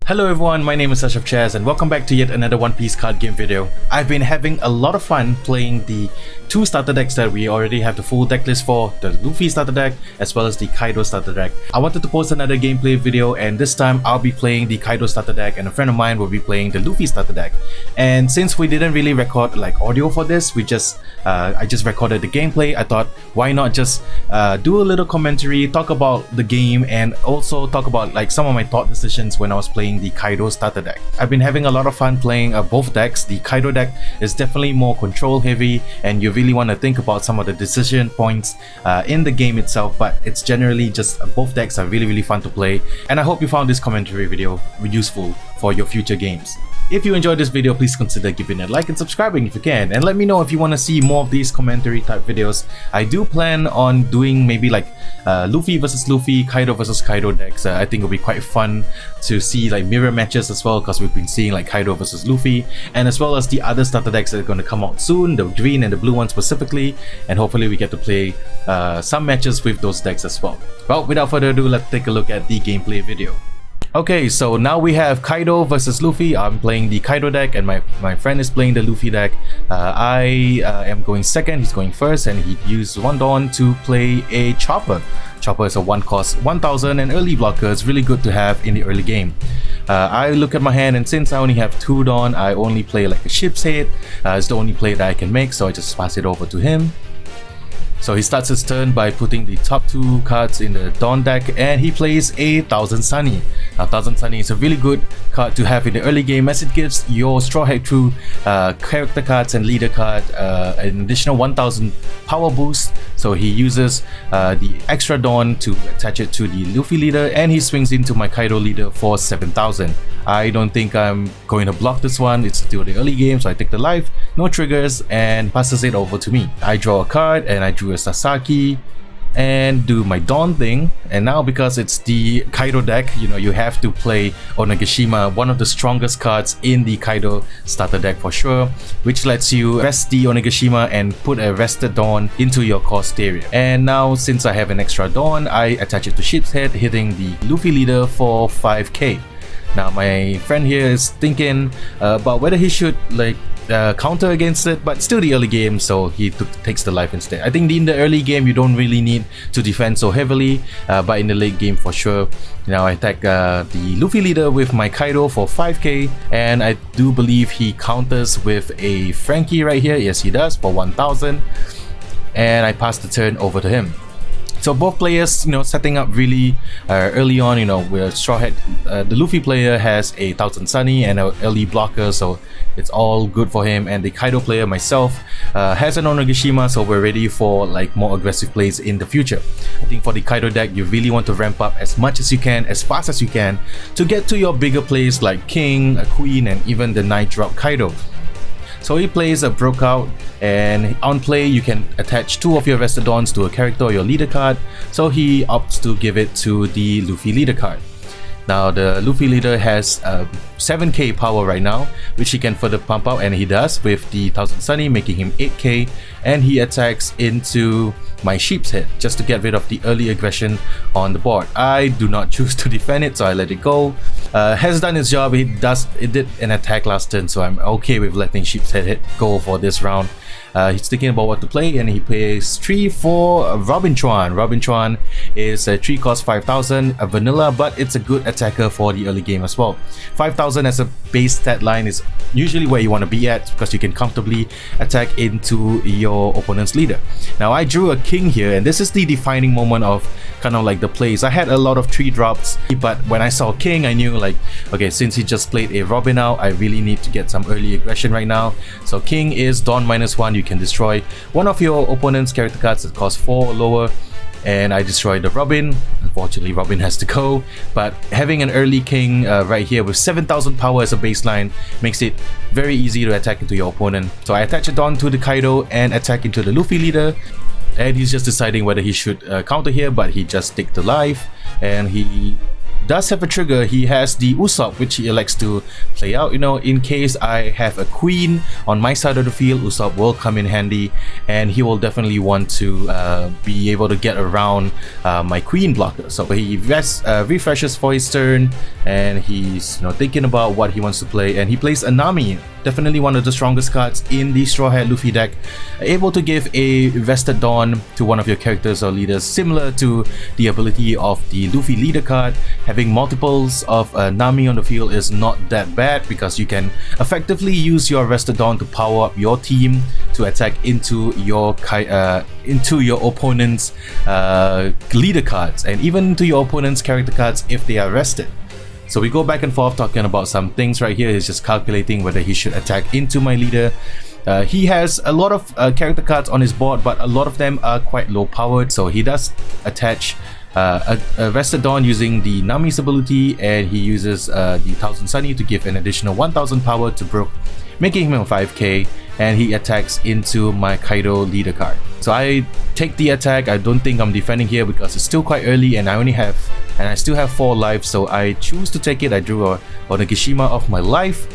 Hello everyone, my name is Asyrafchazz and welcome back to yet another One Piece card game video. I've been having a lot of fun playing the two starter decks that we already have the full deck list for, the Luffy starter deck as well as the Kaido starter deck. I wanted to post another gameplay video and this time I'll be playing the Kaido starter deck and a friend of mine will be playing the Luffy starter deck. And since we didn't really record like audio for this, I just recorded the gameplay. I thought why not just do a little commentary, talk about the game and also talk about like some of my thought decisions when I was playing the Kaido starter deck. I've been having a lot of fun playing both decks. The Kaido deck is definitely more control heavy and you really want to think about some of the decision points in the game itself, but it's generally just both decks are really fun to play, and I hope you found this commentary video useful for your future games. If you enjoyed this video, please consider giving it a like and subscribing if you can, and let me know if you want to see more of these commentary type videos. I do plan on doing maybe like Luffy versus Luffy, Kaido versus Kaido decks. I think it'll be quite fun to see like mirror matches as well, because we've been seeing like Kaido versus Luffy, and as well as the other starter decks that are going to come out soon, the green and the blue ones specifically, and hopefully we get to play some matches with those decks as well. Well, without further ado, let's take a look at the gameplay video. Okay, so now we have Kaido versus Luffy. I'm playing the Kaido deck and my friend is playing the Luffy deck. I am going second, he's going first, and he used one Dawn to play a Chopper. Chopper is a 1 cost 1000 and early blocker. It's really good to have in the early game. I look at my hand and since I only have 2 Dawn, I only play like a Ship's Head. It's the only play that I can make, so I just pass it over to him. So he starts his turn by putting the top 2 cards in the Dawn deck and he plays a 1000 Sunny. Now 1000 Sunny is a really good card to have in the early game as it gives your Straw Hat Crew character cards and leader card an additional 1000 power boost. So he uses the extra Dawn to attach it to the Luffy leader and he swings into my Kaido leader for 7000. I don't think I'm going to block this one. It's still the early game, so I take the life, no triggers, and passes it over to me. I draw a card and I drew a Sasaki and do my Dawn thing. And now because it's the Kaido deck, you know, you have to play Onigashima, one of the strongest cards in the Kaido starter deck for sure, which lets you rest the Onigashima and put a rested Dawn into your cost area. And now since I have an extra Dawn, I attach it to Ship's Head, hitting the Luffy leader for 5k. Now my friend here is thinking about whether he should like counter against it, but still the early game, so he takes the life instead. I think in the early game you don't really need to defend so heavily, but in the late game for sure. Now I attack the Luffy leader with my Kaido for 5k, and I do believe he counters with a Frankie right here. Yes, he does, for 1000, and I pass the turn over to him. So both players, you know, setting up really early on. You know, we're Straw Hat. The Luffy player has a 1000 Sunny and an early blocker, so it's all good for him. And the Kaido player, myself, has an Onigashima, so we're ready for like more aggressive plays in the future. I think for the Kaido deck, you really want to ramp up as much as you can, as fast as you can, to get to your bigger plays like King, a Queen, and even the Night Drop Kaido. So he plays a Brokeout, and on play you can attach 2 of your Vested Dawns to a character or your leader card, so he opts to give it to the Luffy leader card. Now the Luffy leader has 7k power right now, which he can further pump out, and he does with the 1000 Sunny, making him 8k, and he attacks into my Sheep's Head just to get rid of the early aggression on the board. I do not choose to defend it, so I let it go. Has done its job. It did an attack last turn, so I'm okay with letting Sheep's Head go for this round. He's thinking about what to play, and he plays 3 for Robintron. Robintron is a 3 cost 5000, a vanilla, but it's a good attacker for the early game as well. 5000 as a base stat line is usually where you want to be at, because you can comfortably attack into your opponent's leader. Now I drew a King here, and this is the defining moment of kind of like the plays. I had a lot of 3 drops, but when I saw King, I knew like, okay, since he just played a Robin out, I really need to get some early aggression right now. So King is Dawn -1. You can destroy one of your opponent's character cards that cost 4 or lower, and I destroyed the Robin. Unfortunately, Robin has to go, but having an early King right here with 7000 power as a baseline makes it very easy to attack into your opponent. So I attach it on to the Kaido and attack into the Luffy leader, and he's just deciding whether he should counter here, but he just takes the life, and he does have a trigger. He has the Usopp, which he elects to play out. You know, in case I have a queen on my side of the field, Usopp will come in handy, and he will definitely want to be able to get around my queen blocker. So he refreshes for his turn, and he's thinking about what he wants to play, and he plays a Nami. Definitely one of the strongest cards in the Straw Hat Luffy deck, able to give a Vested Dawn to one of your characters or leaders, similar to the ability of the Luffy leader card. Having multiples of Nami on the field is not that bad, because you can effectively use your Vested Dawn to power up your team to attack into your opponent's leader cards, and even to your opponent's character cards if they are rested. So we go back and forth talking about some things right here. He's just calculating whether he should attack into my leader. He has a lot of character cards on his board, but a lot of them are quite low powered, so he does attach a Vested Dawn using the Nami's ability, and he uses the 1000 Sunny to give an additional 1000 power to Brook, making him a 5k, and he attacks into my Kaido leader card. So I take the attack. I don't think I'm defending here because it's still quite early, and I still have 4 lives, so I choose to take it. I drew a Onigashima of my life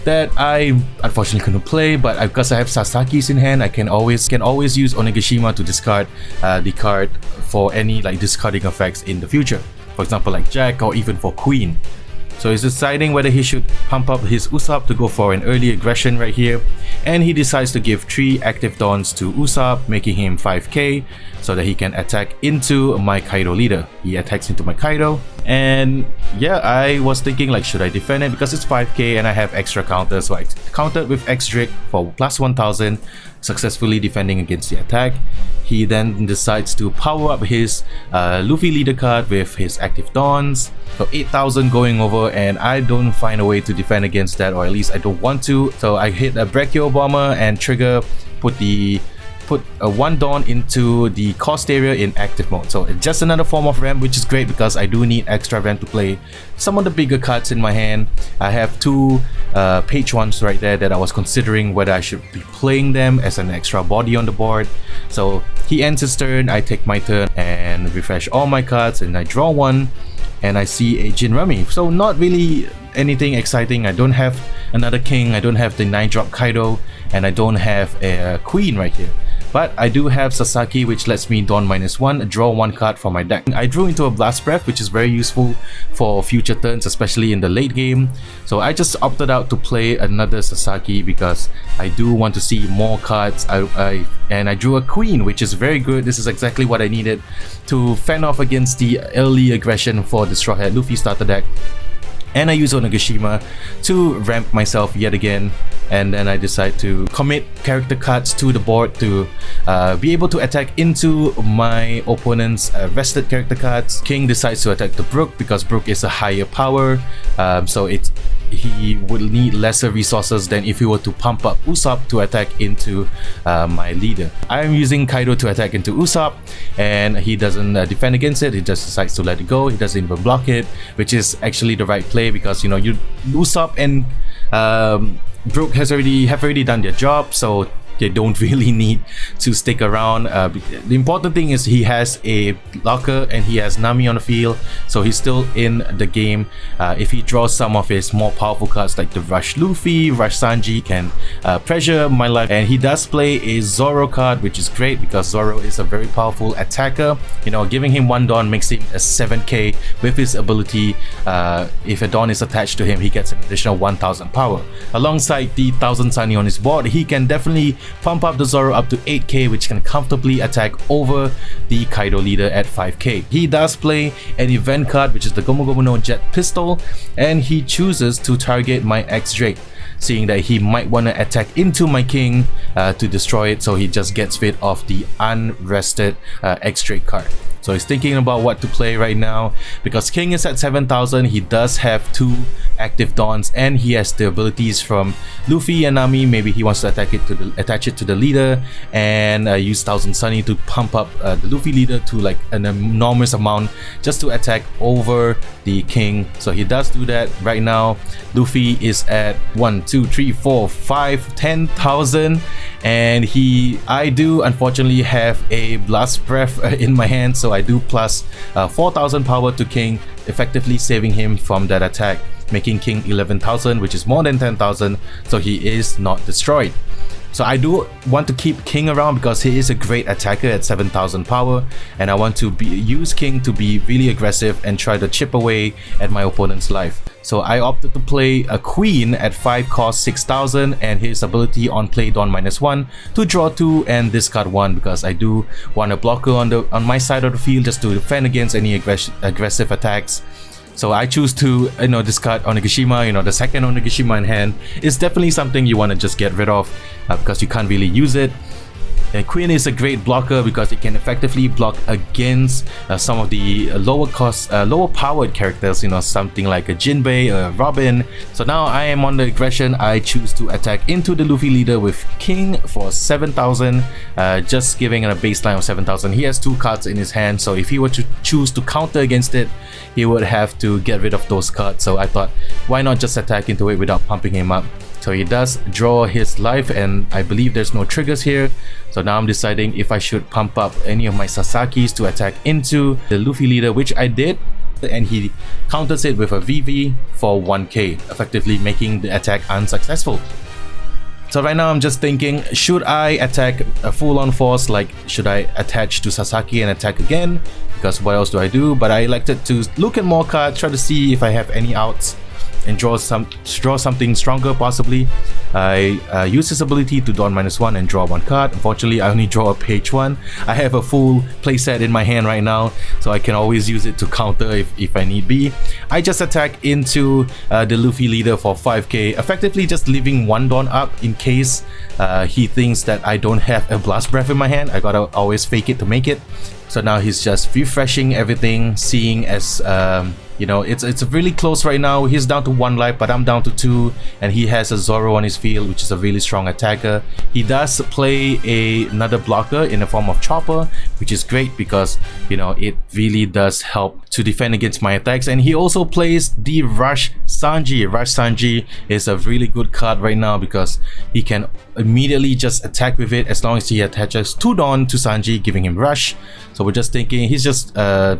that I unfortunately couldn't play, but because I have Sasaki's in hand, I can always use Onigashima to discard the card for any discarding effects in the future. For example, like Jack, or even for Queen. So he's deciding whether he should pump up his Usopp to go for an early aggression right here, and he decides to give 3 active Dawns to Usopp, making him 5k, so that he can attack into my Kaido leader. He attacks into my Kaido, and yeah, I was thinking should I defend it, because it's 5k and I have extra counters, so I countered with X-Drake for plus 1000, successfully defending against the attack. He then decides to power up his Luffy leader card with his active Dawns, so 8000 going over, and I don't find a way to defend against that, or at least I don't want to. So I hit a Brachio Bomber and trigger, put a 1 Dawn into the cost area in active mode. So it's just another form of ramp, which is great because I do need extra ramp to play some of the bigger cards in my hand. I have 2 page ones right there that I was considering whether I should be playing them as an extra body on the board. So he ends his turn, I take my turn and refresh all my cards, and I draw 1, and I see a Jinrami. So not really anything exciting. I don't have another king, I don't have the 9-drop Kaido, and I don't have a queen right here. But I do have Sasaki, which lets me Dawn -1, draw 1 card from my deck. I drew into a Blast Breath, which is very useful for future turns, especially in the late game. So I just opted out to play another Sasaki because I do want to see more cards. And I drew a Queen, which is very good. This is exactly what I needed to fend off against the early aggression for the Straw Hat Luffy starter deck. And I use Onigashima to ramp myself yet again, and then I decide to commit character cards to the board to be able to attack into my opponent's vested character cards. King decides to attack the Brook because Brook is a higher power, so he will need lesser resources than if he were to pump up Usopp to attack into my leader. I am using Kaido to attack into Usopp, and he doesn't defend against it. He just decides to let it go. He doesn't even block it, which is actually the right play because Usopp and Brook have already done their job, so they don't really need to stick around. The important thing is he has a blocker and he has Nami on the field, so he's still in the game. If he draws some of his more powerful cards like the Rush Luffy, Rush Sanji can pressure my life, and he does play a Zoro card, which is great because Zoro is a very powerful attacker. Giving him 1 Dawn makes him a 7k with his ability. If a Dawn is attached to him, he gets an additional 1000 power. Alongside the 1000 Sunny on his board, he can definitely pump up the Zoro up to 8k, which can comfortably attack over the Kaido leader at 5k. He does play an event card, which is the Gomu Gomu no Jet Pistol, and he chooses to target my X-Drake, seeing that he might want to attack into my king to destroy it, so he just gets rid of the unrested X-Drake card. So he's thinking about what to play right now. Because King is at 7000, he does have 2 active Dawns and he has the abilities from Luffy and Nami. Maybe he wants to attach it to the leader and use 1000 Sunny to pump up the Luffy leader to like an enormous amount just to attack over the King. So he does do that. Right now Luffy is at 1, 2, 3, 4, 5, 10,000, and I do unfortunately have a Blast Breath in my hand, so so I do plus 4,000 power to King, effectively saving him from that attack, making King 11,000, which is more than 10,000, so he is not destroyed. So I do want to keep King around because he is a great attacker at 7,000 power, and I want to use King to be really aggressive and try to chip away at my opponent's life. So I opted to play a Queen at 5 cost 6,000 and his ability on play Dawn -1 to draw 2 and discard 1, because I do want a blocker on my side of the field just to defend against any aggressive attacks. So I choose to discard Onigashima. The second Onigashima in hand is definitely something you want to just get rid of because you can't really use it. And Queen is a great blocker because it can effectively block against some of the lower powered characters, something like a Jinbei or a Robin. So now I am on the aggression. I choose to attack into the Luffy leader with King for 7,000, just giving it a baseline of 7,000. He has 2 cards in his hand, so if he were to choose to counter against it, he would have to get rid of those cards. So I thought, why not just attack into it without pumping him up? So he does draw his life, and I believe there's no triggers here. So now I'm deciding if I should pump up any of my Sasakis to attack into the Luffy leader, which I did, and he counters it with a VV for 1k, effectively making the attack unsuccessful. So right now I'm just thinking, should I attack a full-on force? Like, should I attach to Sasaki and attack again? Because what else do I do? But I elected to look at more cards, try to see if I have any outs and draw something stronger possibly. I use his ability to Dawn -1 and draw 1 card. Unfortunately, I only draw a page 1. I have a full playset in my hand right now, so I can always use it to counter if I need be. I just attack into the Luffy leader for 5k, effectively just leaving 1 Dawn up in case he thinks that I don't have a Blast Breath in my hand. I gotta always fake it to make it. So now he's just refreshing everything, seeing as it's really close right now. He's down to 1 life, but I'm down to 2, and he has a Zoro on his field, which is a really strong attacker. He does play another blocker in the form of Chopper, which is great because it really does help to defend against my attacks. And he also plays the Rush Sanji. Rush Sanji is a really good card right now because he can immediately just attack with it as long as he attaches 2 Dawn to Sanji, giving him Rush. So we're just thinking, he's just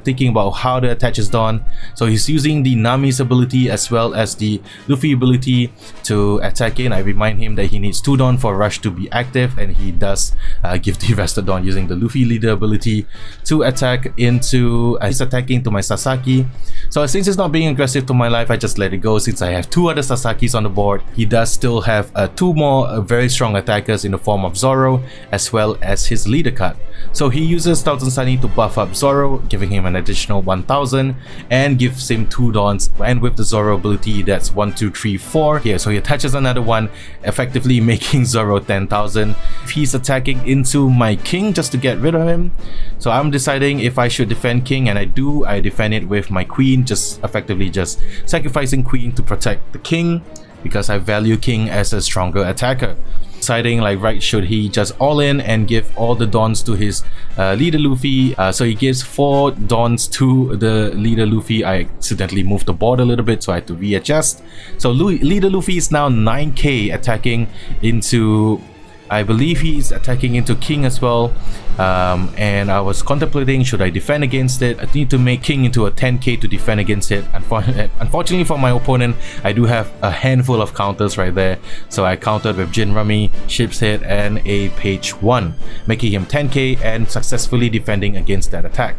thinking about how to attach his Dawn. So he's using the Nami's ability as well as the Luffy ability to attack in. I remind him that he needs 2 Dawn for Rush to be active, and he does give the rest of Dawn using the Luffy leader ability to attack into, he's attacking to my Sasaki. So since he's not being aggressive to my life, I just let it go since I have 2 other Sasakis on the board. He does still have 2 more very strong attackers in the form of Zoro as well as his leader card. So he uses Thousand Sunny to buff up Zoro, giving him an additional 1,000 and gives him 2 Dawns, and with the Zoro ability that's 1, 2, 3, 4 here. So he attaches another one, effectively making Zoro 10,000. He's attacking into my King just to get rid of him. So I'm deciding if I should defend King, and I do. I defend it with my Queen, just effectively just sacrificing Queen to protect the King because I value King as a stronger attacker. Deciding like, right, should he just all in and give all the Dawns to his leader Luffy? So he gives 4 Dawns to the leader Luffy. I accidentally moved the board a little bit, so I had to readjust. So leader Luffy is now 9k attacking into, I believe he's attacking into King as well. And I was contemplating, should I defend against it? I need to make King into a 10k to defend against it. Unfortunately for my opponent, I do have a handful of counters right there. So I countered with Jin Rami, Ship's Head, and a page 1, making him 10k and successfully defending against that attack.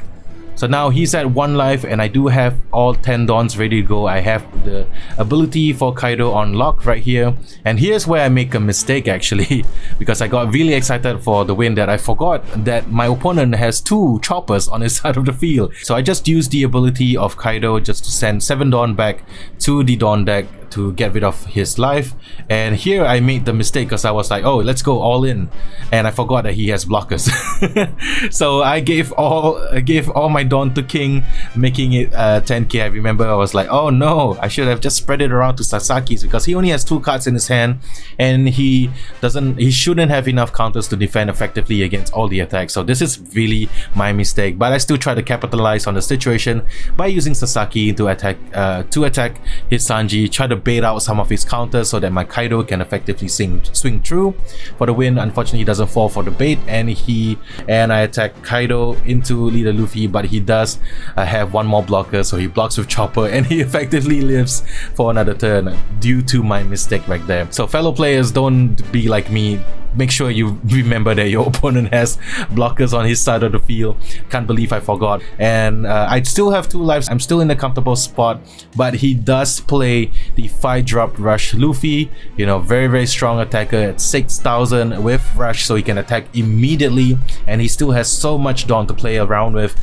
So now he's at 1 life, and I do have all 10 Dawns ready to go. I have the ability for Kaido on lock right here, and here's where I make a mistake actually because I got really excited for the win that I forgot that my opponent has 2 choppers on his side of the field. So I just used the ability of Kaido just to send 7 Dawn back to the Dawn deck to get rid of his life. And here I made the mistake because I was like, oh, let's go all in, and I forgot that he has blockers. So I gave all my Dawn to King, making it 10k. I remember I was like, oh no, I should have just spread it around to Sasaki's because he only has 2 cards in his hand, and he shouldn't have enough counters to defend effectively against all the attacks. So this is really my mistake, but I still try to capitalize on the situation by using Sasaki to attack his Sanji, try to bait out some of his counters so that my Kaido can effectively swing through for the win. Unfortunately, he doesn't fall for the bait, and I attack Kaido into leader Luffy, but he does have one more blocker, so he blocks with Chopper and he effectively lives for another turn due to my mistake right there. So fellow players, don't be like me. Make sure you remember that your opponent has blockers on his side of the field. Can't believe I forgot. And I still have 2 lives. I'm still in a comfortable spot, but he does play the 5-drop Rush Luffy. You know, very strong attacker at 6,000 with Rush, so he can attack immediately, and he still has so much Dawn to play around with.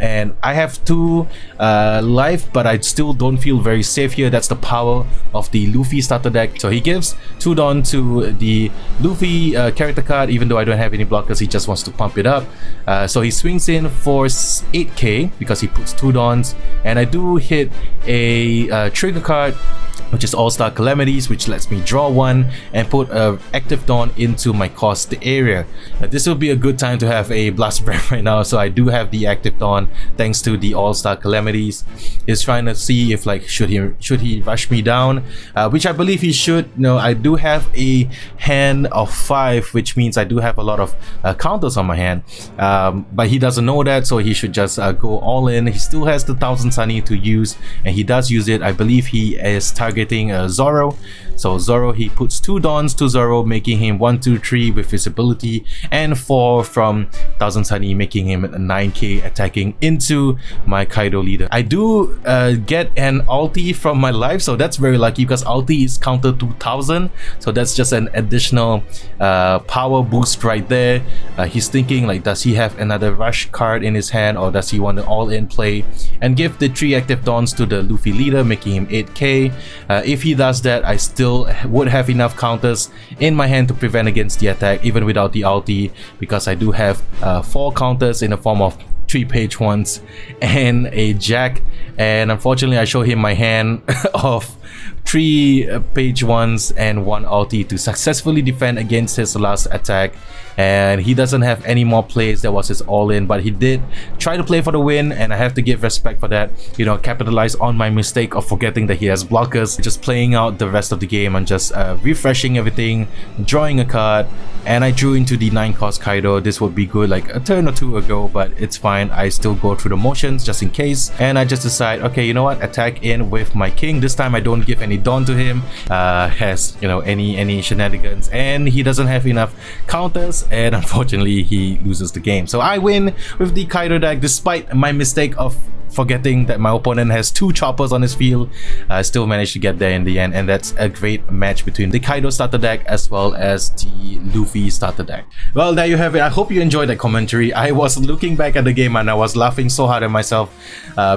And I have 2 life, but I still don't feel very safe here. That's the power of the Luffy starter deck. So he gives 2 Dawn to the Luffy character card, even though I don't have any blockers. He just wants to pump it up. So he swings in for 8k because he puts 2 Dawns, and I do hit a trigger card, which is All-Star Calamities, which lets me draw 1 and put a active Dawn into my cost area. This will be a good time to have a Blast Breath right now, so I do have the active Dawn thanks to the All-Star Calamities. He's trying to see if like should he rush me down, which I believe he should. You know, I do have a hand of 5, which means I do have a lot of counters on my hand, but he doesn't know that, so he should just go all in. He still has the 1000 Sunny to use, and he does use it. I believe he is targeting Zoro. So Zoro, he puts 2 Dawns to Zoro, making him 1, 2, 3 with visibility, and 4 from 1000 Sunny, making him a 9k attacking into my Kaido leader. I do get an ulti from my life, so that's very lucky because ulti is counter 2000, so that's just an additional power boost right there. He's thinking like, does he have another rush card in his hand, or does he want to all-in play and give the 3 active Dawns to the Luffy leader, making him 8k. If he does that, I still would have enough counters in my hand to prevent against the attack even without the ulti, because I do have 4 counters in the form of 3 page ones and a jack. And unfortunately, I show him my hand of 3 page ones and 1 ulti to successfully defend against his last attack. And he doesn't have any more plays. That was his all-in, but he did try to play for the win, and I have to give respect for that. You know, capitalize on my mistake of forgetting that he has blockers, just playing out the rest of the game and just refreshing everything, drawing a card, and I drew into the 9-cost Kaido. This would be good like a turn or 2 ago, but it's fine. I still go through the motions just in case, and I just decide, okay, you know what, attack in with my king. This time I don't give any Dawn to him, has, you know, any shenanigans, and he doesn't have enough counters, and unfortunately he loses the game. So I win with the Kaido deck despite my mistake of forgetting that my opponent has 2 choppers on his field. I still managed to get there in the end, and that's a great match between the Kaido starter deck as well as the Luffy starter deck. Well, there you have it. I hope you enjoyed that commentary. I was looking back at the game and I was laughing so hard at myself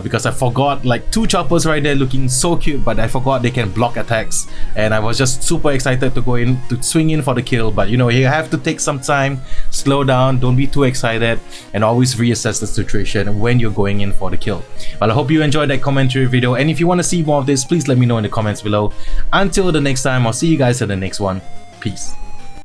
because I forgot like 2 choppers right there looking so cute, but I forgot they can block attacks, and I was just super excited to go in to swing in for the kill. But you know, you have to take some time, slow down, don't be too excited, and always reassess the situation when you're going in for the kill. Well, I hope you enjoyed that commentary video, and if you want to see more of this, please let me know in the comments below. Until the next time, I'll see you guys in the next one. Peace.